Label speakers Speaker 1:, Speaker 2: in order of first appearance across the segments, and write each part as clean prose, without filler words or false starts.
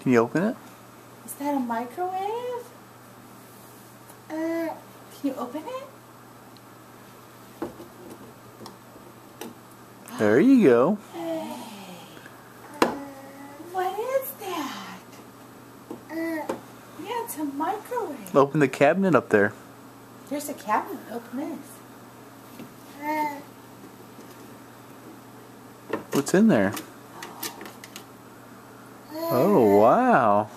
Speaker 1: Can you open it?
Speaker 2: Is that a microwave? Can you open it?
Speaker 1: There you go.
Speaker 2: Hey. What is that? Yeah, it's a microwave.
Speaker 1: Open the cabinet up there.
Speaker 2: There's a cabinet. Open this.
Speaker 1: What's in there? Oh, wow.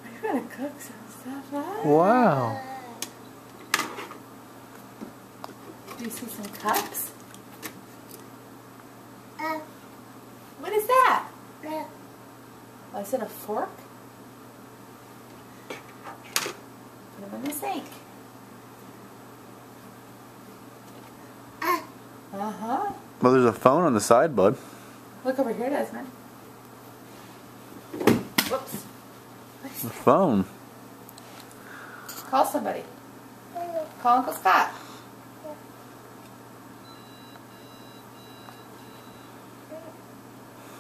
Speaker 2: Are you gonna cook some stuff, huh?
Speaker 1: Wow.
Speaker 2: Do you see some cups? What is that? Oh, is it a fork? Put them in the sink. Uh-huh.
Speaker 1: Well, there's a phone on the side, bud.
Speaker 2: Look over here, Desmond. Whoops.
Speaker 1: The phone.
Speaker 2: Call somebody. Call Uncle Scott.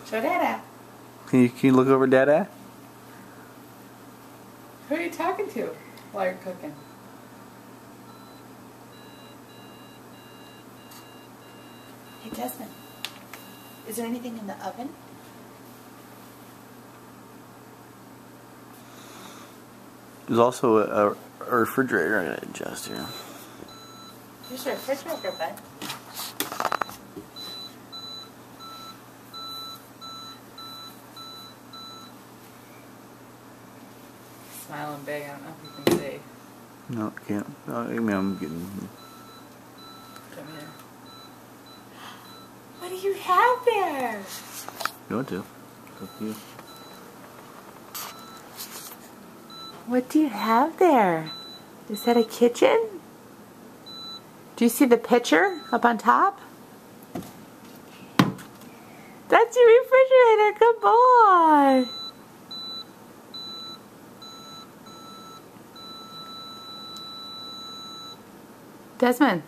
Speaker 2: Show Dada.
Speaker 1: Can you look over Dada?
Speaker 2: Who are you talking to while you're cooking? Hey, Desmond. Is there anything in the oven?
Speaker 1: There's also a refrigerator I'm going to adjust here.
Speaker 2: Here's your refrigerator, bud. Smiling big. I don't know if you can see.
Speaker 1: No, can't. I mean, I'm getting...
Speaker 2: Come here. What do you have there?
Speaker 1: You want to? It's up to you.
Speaker 2: What do you have there? Is that a kitchen? Do you see the pitcher up on top? That's your refrigerator. Good boy. Desmond,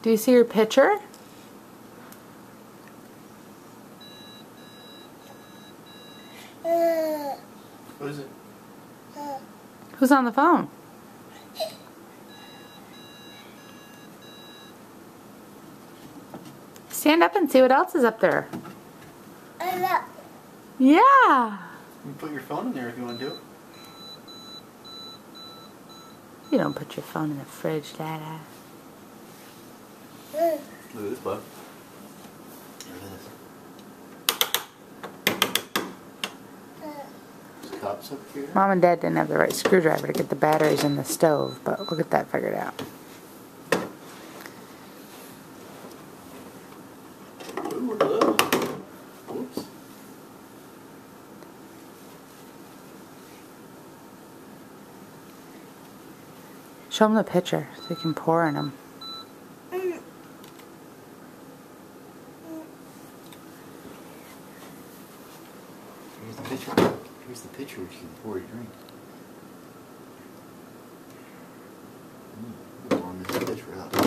Speaker 2: do you see your pitcher?
Speaker 1: What is it?
Speaker 2: Who's on the phone? Stand up and see what else is up there. Yeah.
Speaker 1: You can put your phone in there if you want to do it.
Speaker 2: You don't put your phone in the fridge, Dada.
Speaker 1: Look at this, bud. Look at this. There's cups up here.
Speaker 2: Mom and Dad didn't have the right screwdriver to get the batteries in the stove, but we'll get that figured out.
Speaker 1: Ooh, what are those? Whoops.
Speaker 2: Show them the pitcher so you can pour in them.
Speaker 1: Here's the pitcher. Here's the pitcher which you can pour your drink. Warm this pitcher up. And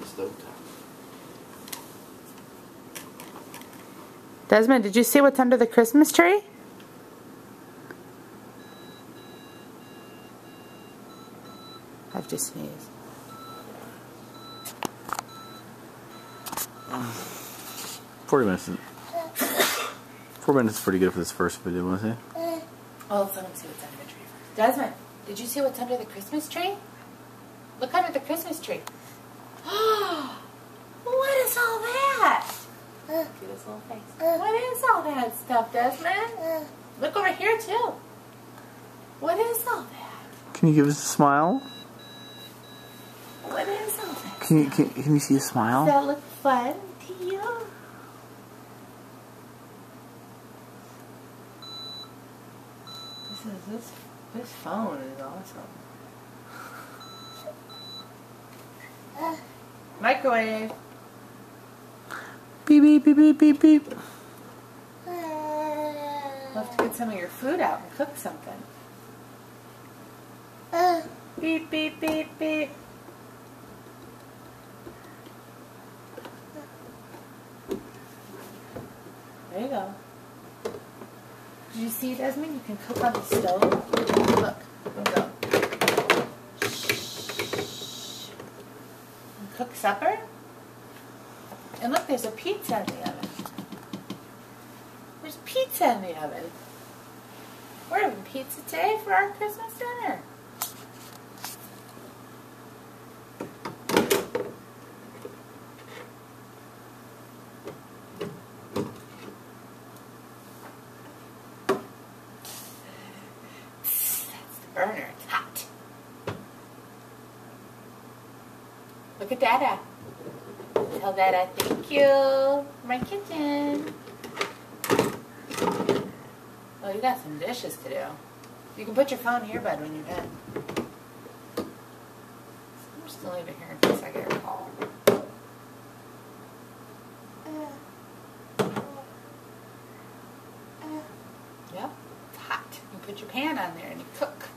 Speaker 1: the stovetop.
Speaker 2: Desmond, did you see what's under the Christmas tree? I have to sneeze.
Speaker 1: 40 minutes. 4 minutes is pretty good for this first video, want to say?
Speaker 2: Oh, let me see what's under the tree first. Desmond, did you see what's under the Christmas tree? Look under the Christmas tree. What is all that? Look at his little face. What is all that stuff, Desmond? Look over here, too. What is all that?
Speaker 1: Can you give us a smile?
Speaker 2: What is all that?
Speaker 1: Can you see a smile?
Speaker 2: Does that look fun to you? This phone is awesome. Microwave.
Speaker 1: Beep, beep, beep, beep, beep, beep.
Speaker 2: We'll have to get some of your food out and cook something. Beep, beep, beep, beep. There you go. Did you see, Desmond? You can cook on the stove. Look. Here we go. Shh. And cook supper. And look, there's a pizza in the oven. There's pizza in the oven. We're having pizza today for our Christmas dinner. That's the burner. It's hot. Look at Dada. Tell Dada thank you for my kitchen. Oh, you got some dishes to do. You can put your phone here, bud, when you're done. I'm just going to leave it here in case I get a call. Yep, it's hot. You put your pan on there and you cook.